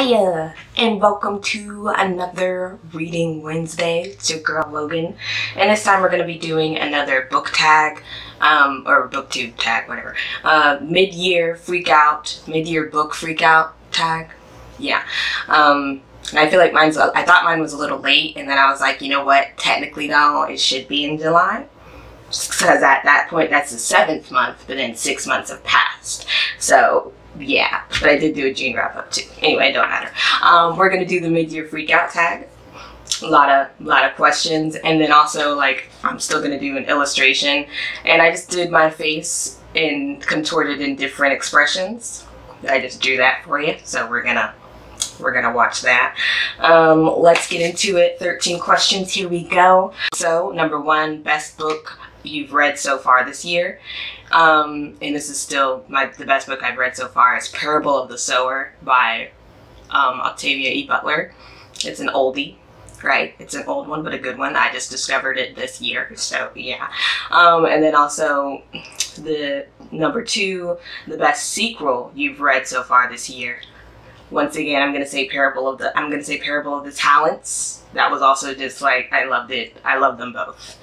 Hiya, and welcome to another Reading Wednesday. It's your girl Logan, and this time we're going to be doing another book tag, or Booktube tag, whatever. Mid-year freakout, mid-year book freakout tag. Yeah. And I feel like I thought mine was a little late, and then I was like, you know what, technically though, it should be in July. Because at that point, that's the 7th month, but then 6 months have passed. So, yeah, but I did do a June wrap up too. Anyway, it don't matter. We're gonna do the mid-year freakout tag. A lot of questions, and then also like I'm still gonna do an illustration. And I just did my face and contorted in different expressions. I just drew that for you, so we're gonna watch that. Let's get into it. 13 questions. Here we go. So number 1, best book you've read so far this year. And this is still the best book I've read so far is Parable of the Sower by Octavia E. Butler. It's an oldie, right? It's an old one, but a good one. I just discovered it this year, so yeah. And then also the number 2, the best sequel you've read so far this year. Once again, I'm gonna say Parable of the Talents. That was also just like, I loved it. I love them both.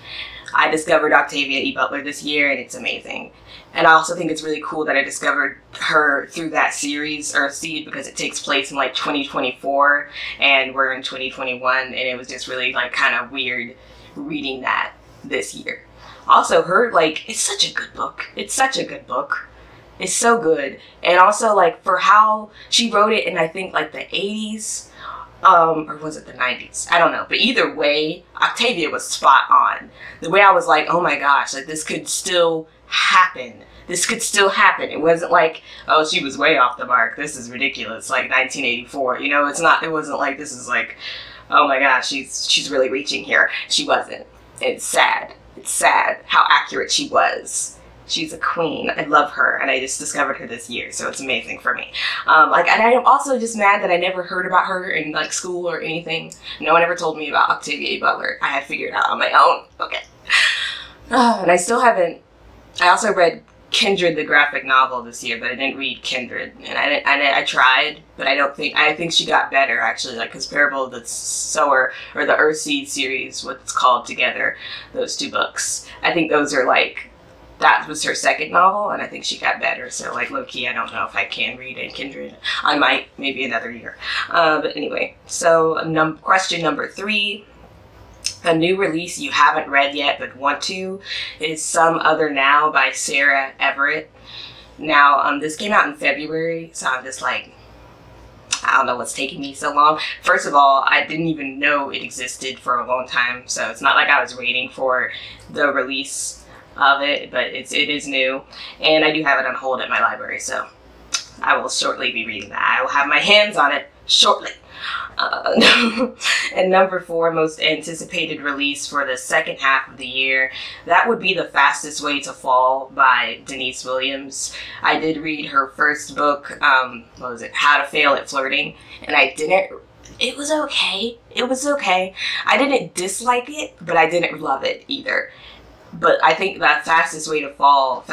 I discovered Octavia E. Butler this year, and it's amazing. And I also think it's really cool that I discovered her through that series, Earthseed, because it takes place in like 2024, and we're in 2021, and it was just really like kind of weird reading that this year. Also, her, like, it's such a good book. It's such a good book. It's so good. And also, like, for how she wrote it in, I think, like the 80s, or was it the 90s? I don't know. But either way, Octavia was spot on. The way I was like, oh my gosh, like this could still happen. This could still happen. It wasn't like, oh, she was way off the mark. This is ridiculous. Like 1984. You know, it wasn't like this is like, oh my gosh, she's really reaching here. She wasn't. It's sad. It's sad how accurate she was. She's a queen. I love her, and I just discovered her this year, so it's amazing for me. And I'm also just mad that I never heard about her in like school or anything. No one ever told me about Octavia E. Butler. I had to figure it out on my own. Okay. And I still haven't. I also read Kindred, the graphic novel, this year, but I didn't read Kindred, and I tried, but I think she got better actually. Like, because Parable of the Sower or the Earthseed series, what it's called together, those 2 books. I think those are like. That was her 2nd novel, and I think she got better. So, like, low-key, I don't know if I can read in Kindred. I might, maybe another year. But anyway, so question number 3. A new release you haven't read yet but want to is Some Other Now by Sarah Everett. Now, this came out in February, so I'm just like, I don't know what's taking me so long. First of all, I didn't even know it existed for a long time, so it's not like I was waiting for the release of it, but it is new, and I do have it on hold at my library, so I will shortly be reading that. I will have my hands on it shortly. And number 4, most anticipated release for the second half of the year, that would be The Fastest Way to Fall by Denise Williams. I did read her first book, what was it, How to Fail at Flirting, and it was okay. It was okay. I didn't dislike it, but I didn't love it either. But I think that fastest way to fall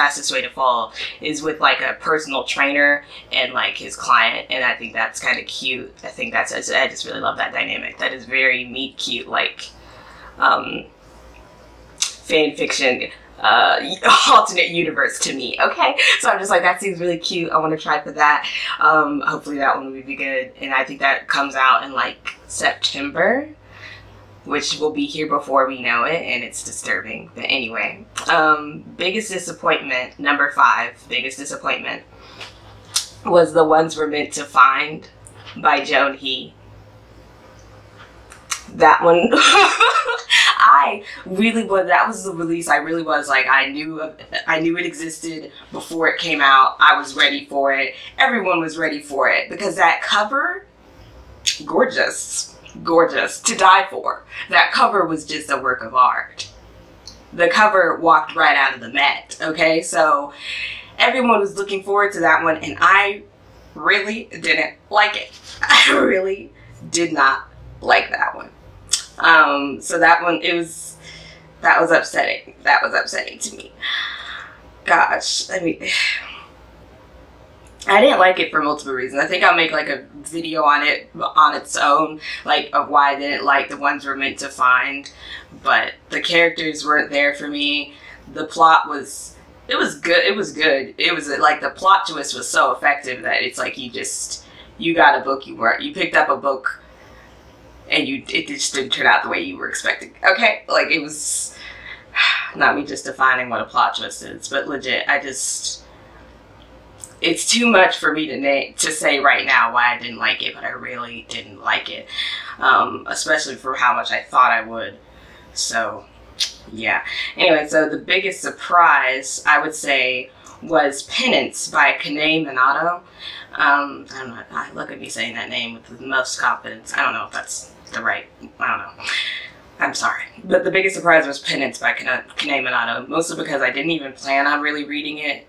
is with like a personal trainer and like his client, and I think that's kind of cute. I just really love that dynamic. That is very meet cute, like fan fiction alternate universe to me. Okay, so I'm just like, that seems really cute. I want to try for that. Hopefully that one will be good, and I think that comes out in like September, which will be here before we know it, and it's disturbing. But anyway, biggest disappointment, number 5, biggest disappointment, was The Ones We're Meant to Find by Joan. That one, that was the release I really was like, I knew it existed before it came out. I was ready for it. Everyone was ready for it, because that cover, gorgeous to die for. That cover was just a work of art. The cover walked right out of the Met, okay? So everyone was looking forward to that one, and I really didn't like it. I really did not like that one. So that one, that was upsetting. That was upsetting to me. Gosh, I didn't like it for multiple reasons. I think I'll make like a video on it on its own, like of why I didn't like the ones we're meant to find. But the characters weren't there for me. The plot was, it was good. It was good. It was like the plot twist was so effective that it's like you got a book you picked up a book and it just didn't turn out the way you were expecting. Okay, like it was not me just defining what a plot twist is, but legit, it's too much for me to say right now why I didn't like it, but I really didn't like it, especially for how much I thought I would. So, yeah. Anyway, so the biggest surprise, I would say, was Penance by Kanae Minato. I don't know, look at me saying that name with the most confidence. I don't know if that's the right, I don't know. I'm sorry. But the biggest surprise was Penance by Kanae Minato, mostly because I didn't even plan on really reading it.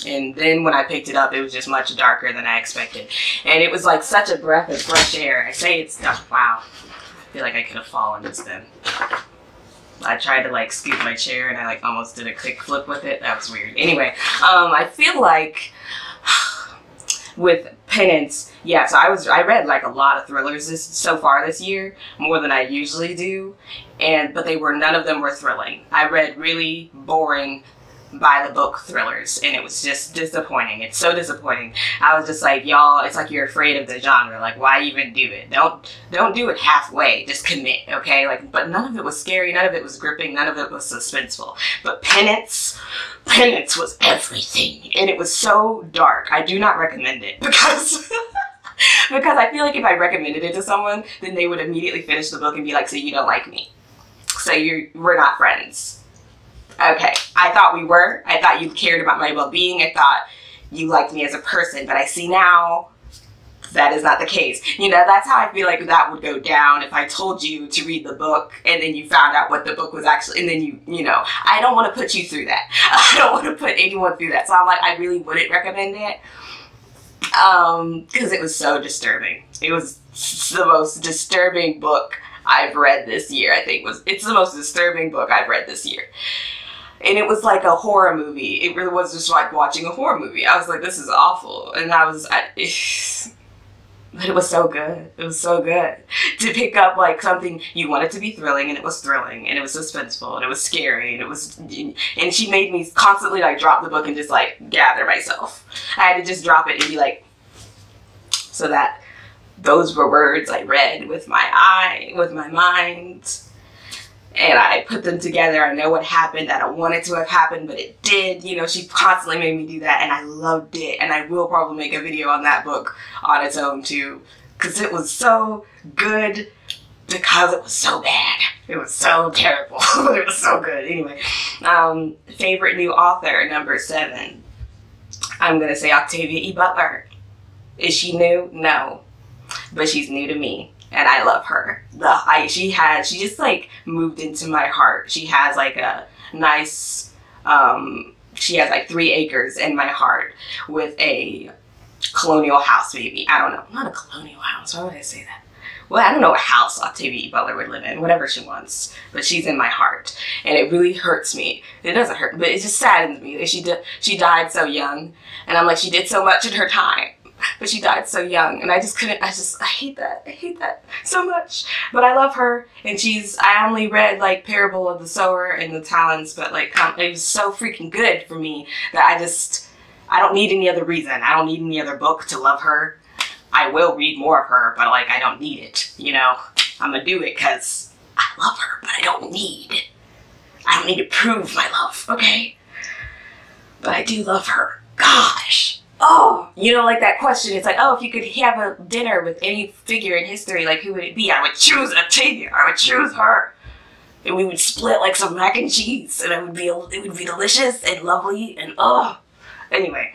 And then when I picked it up, it was just much darker than I expected. And it was like such a breath of fresh air. I say it's dark. Wow. I feel like I could have fallen just then. I tried to like scoop my chair and I like almost did a quick flip with it. That was weird. Anyway, I feel like with Penance, yeah, so I read like a lot of thrillers so far this year, more than I usually do. But none of them were thrilling. I read really boring by the book thrillers, and it was just disappointing. It's so disappointing. I was just like, y'all, it's like you're afraid of the genre. Like, why even do it? Don't do it halfway. Just commit, okay? Like, but none of it was scary. None of it was gripping. None of it was suspenseful. But Penance was everything, and it was so dark. I do not recommend it because because I feel like if I recommended it to someone, then they would immediately finish the book and be like, so you don't like me, so we're not friends. Okay, I thought we were. I thought you cared about my well-being. I thought you liked me as a person, but I see now that is not the case. You know, that's how I feel like that would go down if I told you to read the book and then you found out what the book was actually, and then you know, I don't want to put you through that. I don't want to put anyone through that. So I'm like, I really wouldn't recommend it because it was so disturbing. It was the most disturbing book I've read this year, I think. It's the most disturbing book I've read this year. And it was like a horror movie. It really was just like watching a horror movie. I was like, this is awful. And but it was so good. It was so good to pick up like something you wanted to be thrilling, and it was thrilling, and it was suspenseful, and it was scary, and she made me constantly like drop the book and just like gather myself. I had to just drop it and be like, so that those were words I read with my mind. And I put them together. I know what happened. I don't want it to have happened, but it did. You know, she constantly made me do that, and I loved it. And I will probably make a video on that book on its own, too. Because it was so good because it was so bad. It was so terrible, but it was so good. Anyway, favorite new author, number 7. I'm going to say Octavia E. Butler. Is she new? No. But she's new to me. And I love her. She just like moved into my heart. She has like a nice, she has like 3 acres in my heart with a colonial house maybe. I don't know. Not a colonial house. Why would I say that? Well, I don't know what house Octavia E. Butler would live in. Whatever she wants. But she's in my heart. And it really hurts me. It doesn't hurt, but it just saddens me that she died so young. And I'm like, she did so much in her time. But she died so young, and I hate that. I hate that so much. But I love her, and I only read like Parable of the Sower and the Talents, but like it was so freaking good for me that I don't need any other reason. I don't need any other book to love her. I will read more of her, but like I don't need it, you know? I'm gonna do it because I love her, but I don't need to prove my love, okay? But I do love her. Gosh. Oh, you know, like that question, it's like, oh, if you could have a dinner with any figure in history, like who would it be? I would choose Octavia. I would choose her. And we would split like some mac and cheese, and it would be delicious and lovely and oh. Anyway,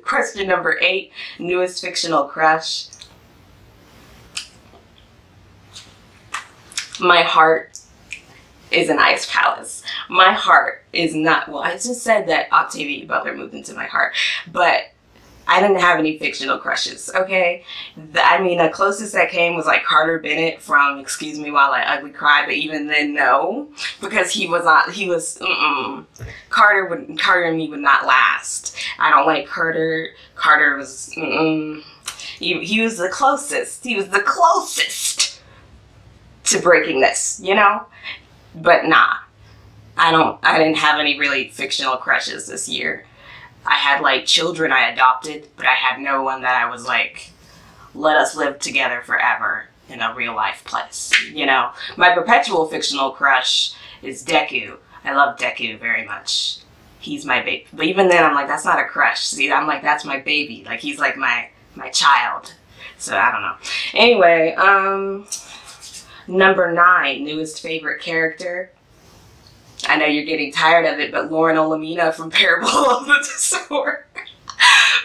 question number 8, newest fictional crush. My heart is an ice palace. My heart is not, well, I just said that Octavia Butler moved into my heart, but I didn't have any fictional crushes, okay? I mean, the closest that came was like Carter Bennett from Excuse Me While I Ugly Cry, but even then, no. Because Carter and me would not last. I don't like Carter. Carter was, He was the closest. He was the closest to breaking this, you know? But nah. I didn't have any really fictional crushes this year. I had like children I adopted, but I had no one that I was like, let us live together forever in a real life place, you know? My perpetual fictional crush is Deku. I love Deku very much. He's my baby. But even then I'm like, that's not a crush. See, I'm like, that's my baby. Like he's like my child. So I don't know. Anyway, number 9, newest favorite character. I know you're getting tired of it, but Lauren Olamina from Parable of the Sower.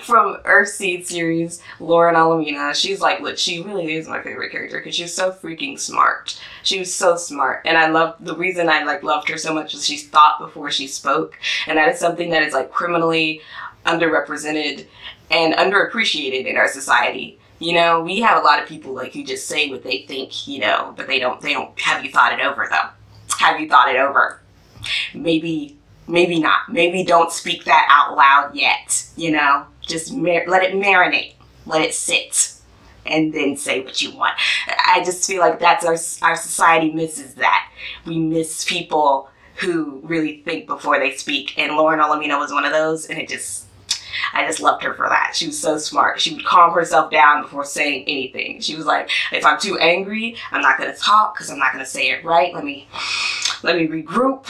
From Earthseed series, Lauren Olamina. She's like, look, she really is my favorite character because she's so freaking smart. She was so smart. And I love, the reason I like loved her so much was she thought before she spoke. And that is something that is like criminally underrepresented and underappreciated in our society. You know, we have a lot of people like who just say what they think, you know, but they don't, have you thought it over though? Have you thought it over? Maybe not. Maybe don't speak that out loud yet, you know? Just let it marinate. Let it sit. And then say what you want. I just feel like that's our society misses that. We miss people who really think before they speak. And Lauren Olamina was one of those, and I just loved her for that. She was so smart. She would calm herself down before saying anything. She was like, if I'm too angry, I'm not going to talk because I'm not going to say it right. Let me regroup.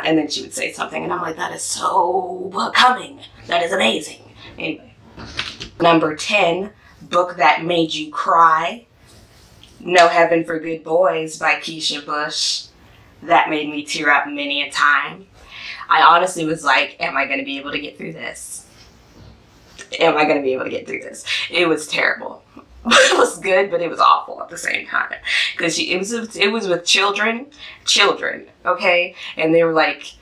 And then she would say something, and I'm like, that is so becoming. That is amazing. Anyway. Number 10, book that made you cry. No Heaven for Good Boys by Keisha Bush. That made me tear up many a time. I honestly was like, am I going to be able to get through this? Am I going to be able to get through this? It was terrible. It was good, but it was awful at the same time. Because it was with children, okay? And they were like,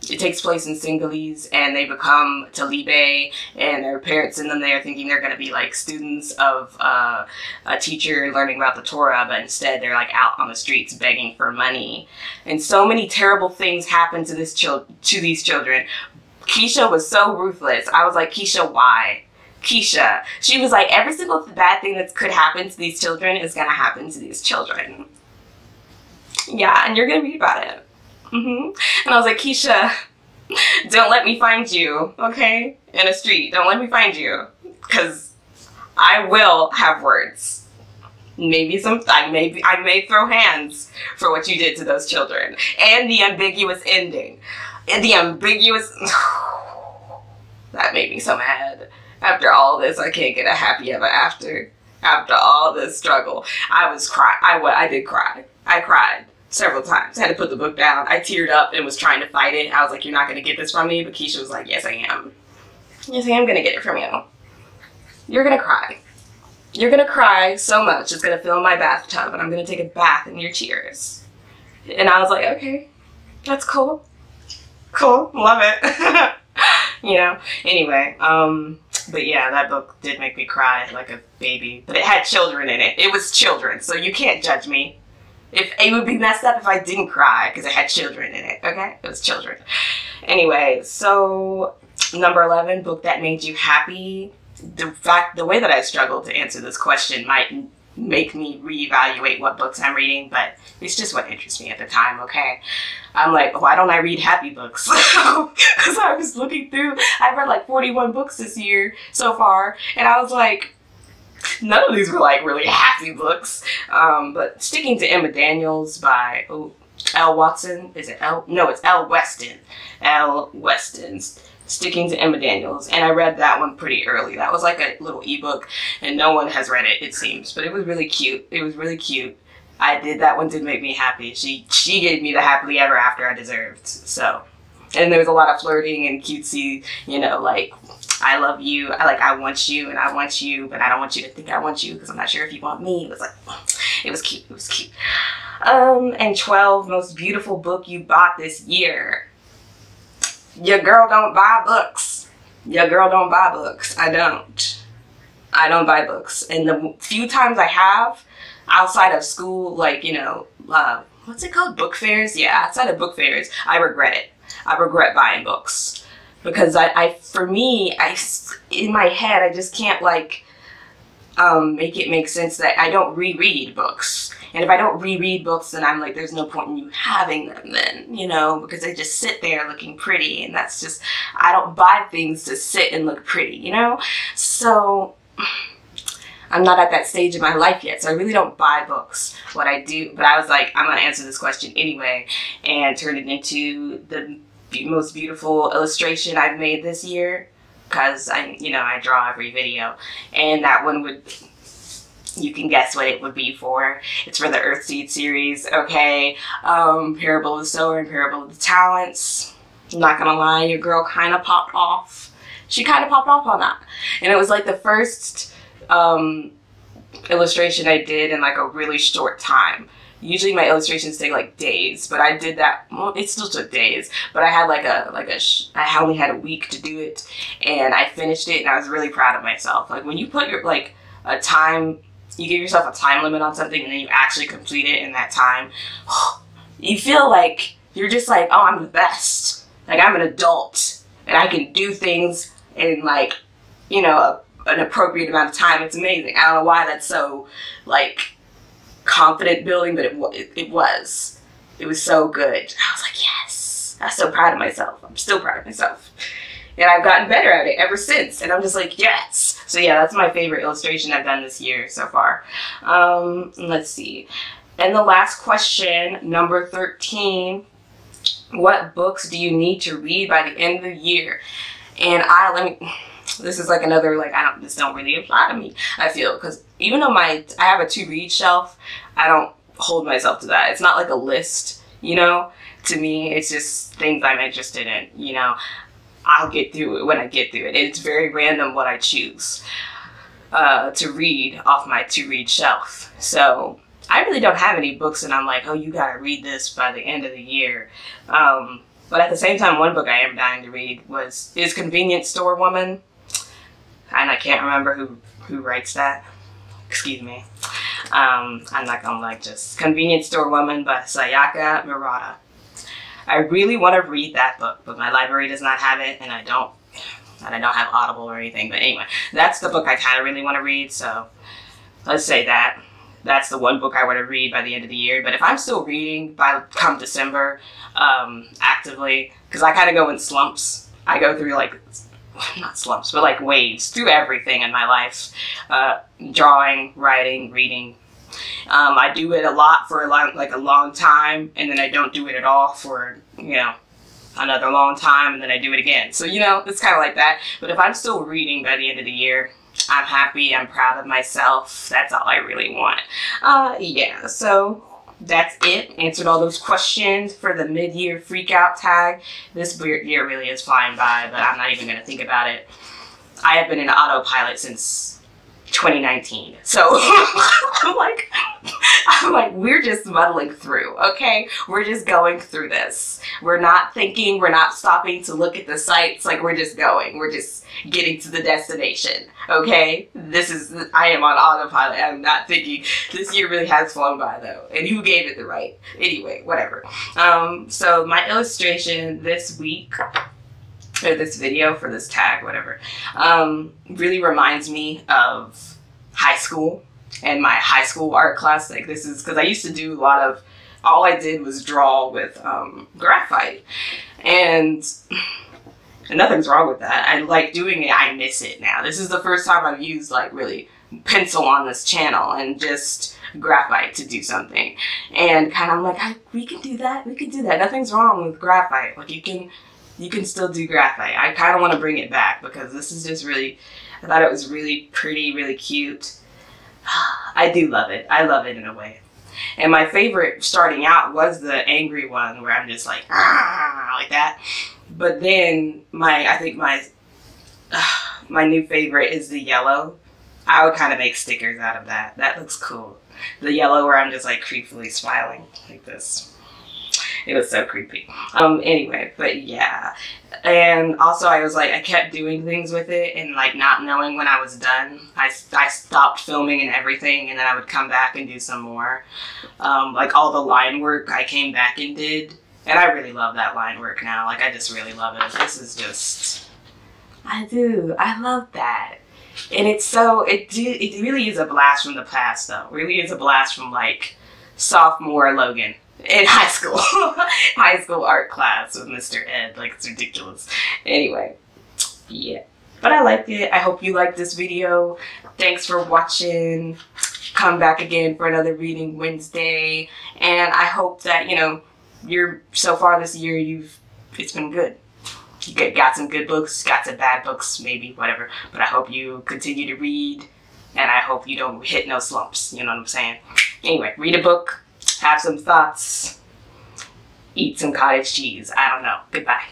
it takes place in Sinhalese, and they become Talibe, and their parents send them there thinking they're going to be like students of a teacher learning about the Torah, but instead they're like out on the streets begging for money. And so many terrible things happen to these children. Keisha was so ruthless. I was like, Keisha, why? Keisha. She was like, every single bad thing that could happen to these children is going to happen to these children. Yeah, and you're going to read about it. And I was like, Keisha, don't let me find you, okay? In a street. Don't let me find you. Because I will have words. Maybe I may throw hands for what you did to those children. And the ambiguous ending. And the ambiguous... That made me so mad. After all this, I can't get a happy ever after. After all this struggle, I was crying. I did cry. I cried several times. I had to put the book down. I teared up and was trying to fight it. I was like, you're not going to get this from me. But Keisha was like, yes, I am. Yes, I am going to get it from you. You're going to cry. You're going to cry so much. It's going to fill my bathtub. And I'm going to take a bath in your tears. And I was like, okay, that's cool. Cool. Love it. You know? Anyway, but yeah, that book did make me cry like a baby. But it had children in it. It was children, so you can't judge me. It would be messed up if I didn't cry because it had children in it, okay? It was children. Anyway, so number 11, book that made you happy. The way that I struggled to answer this question might make me reevaluate what books I'm reading, but it's just what interests me at the time, okay? I'm like, why don't I read happy books? Because I was looking through, I've read like 41 books this year so far, and I was like, none of these were like really happy books. But Sticking to Emma Daniels by L. Watson. Is it L? No, it's L. Weston. L. Weston's Sticking to Emma Daniels. And I read that one pretty early. That was like a little ebook, and no one has read it, it seems. But it was really cute. It was really cute. That one did make me happy. She gave me the happily ever after I deserved. So, and there was a lot of flirting and cutesy, you know, like, I love you, I want you, and I want you, but I don't want you to think I want you because I'm not sure if you want me. It was like, it was cute, it was cute. And 12, most beautiful book you bought this year. Your girl don't buy books. Your girl don't buy books. I don't buy books. And the few times I have, outside of school, like, you know, what's it called? Book fairs? Yeah, outside of book fairs, I regret it. I regret buying books. Because for me, in my head, I just can't, like, make it make sense that I don't reread books. And if I don't reread books, then I'm like, there's no point in you having them then, you know, because they just sit there looking pretty. And that's just, I don't buy things to sit and look pretty, you know? So I'm not at that stage in my life yet, so I really don't buy books. What I do, but I was like, I'm gonna answer this question anyway, and turn it into the most beautiful illustration I've made this year, because I draw every video, and that one would, you can guess what it would be for. It's for the Earthseed series, okay? Parable of the Sower and Parable of the Talents. I'm not gonna lie, your girl kind of popped off. She kind of popped off on that. And it was like the first illustration I did in like a really short time. Usually my illustrations take like days, but I did that, well, it still took days, but I had I only had a week to do it, and I finished it, and I was really proud of myself. Like, when you put your, like, you give yourself a time limit on something, and then you actually complete it in that time, you feel like, you're just like, oh, I'm the best. Like, I'm an adult, and I can do things in, like, you know, an appropriate amount of time. It's amazing. I don't know why that's so, like, confident building, but it was. It was so good. I was like, yes. I was so proud of myself. I'm still proud of myself. And I've gotten better at it ever since. And I'm just like, yes. So yeah, that's my favorite illustration I've done this year so far. Let's see. And the last question, number 13. What books do you need to read by the end of the year? And this is like another, like, this don't really apply to me, I feel, because even though I have a to-read shelf, I don't hold myself to that. It's not like a list, you know? To me, it's just things I'm interested in, you know? I'll get through it when I get through it. It's very random what I choose to read off my to-read shelf. So I really don't have any books and I'm like, oh, you gotta read this by the end of the year. But at the same time, one book I am dying to read is Convenience Store Woman. And I can't remember who writes that. Excuse me. I'm not gonna like just Convenience Store Woman by Sayaka Murata. I really want to read that book, but my library does not have it, and I don't have Audible or anything. But anyway, that's the book I kind of really want to read. So let's say that's the one book I want to read by the end of the year. But if I'm still reading come December, actively, because I kind of go in slumps. I go through like, not slumps, but like waves through everything in my life. Drawing, writing, reading. I do it a lot for a long time, and then I don't do it at all for, you know, another long time, and then I do it again. So, you know, it's kind of like that. But if I'm still reading by the end of the year, I'm happy, I'm proud of myself. That's all I really want. Yeah, so that's it. Answered all those questions for the mid-year freakout tag. This year really is flying by, but I'm not even going to think about it. I have been in autopilot since 2019. So I'm like, we're just muddling through, okay? We're just going through this. We're not thinking, we're not stopping to look at the sights, like we're just going. We're just getting to the destination, okay? I am on autopilot. I'm not thinking. This year really has flown by though. And who gave it the right? Anyway, whatever. So my illustration this week, or this video for this tag, whatever, really reminds me of high school and my high school art class. Like, this is because I used to do a lot of, all I did was draw with graphite, and nothing's wrong with that. I like doing it. I miss it now. This is the first time I've used like really pencil on this channel and just graphite to do something, and kind of like, we can do that. We can do that. Nothing's wrong with graphite. Like, you can still do graphite. I kind of want to bring it back because this is just really, I thought it was really pretty, really cute. I do love it. I love it in a way. And my favorite starting out was the angry one where I'm just like, like that. But then I think my new favorite is the yellow. I would kind of make stickers out of that. That looks cool. The yellow where I'm just like creepily smiling like this. It was so creepy. Anyway, but yeah. And also I was like, I kept doing things with it and like not knowing when I was done. I stopped filming and everything, and then I would come back and do some more. Like all the line work I came back and did. And I really love that line work now. Like, I just really love it. This is just... I do. I love that. And it's so... It really is a blast from the past, though. It really is a blast from, like, sophomore Logan in high school. High school art class with Mr. Ed. Like, it's ridiculous. Anyway. Yeah. But I liked it. I hope you liked this video. Thanks for watching. Come back again for another Reading Wednesday. And I hope that, you know... so far this year, it's been good. You got some good books, got some bad books, maybe, whatever. But I hope you continue to read, and I hope you don't hit no slumps, you know what I'm saying? Anyway, read a book, have some thoughts, eat some cottage cheese. I don't know. Goodbye.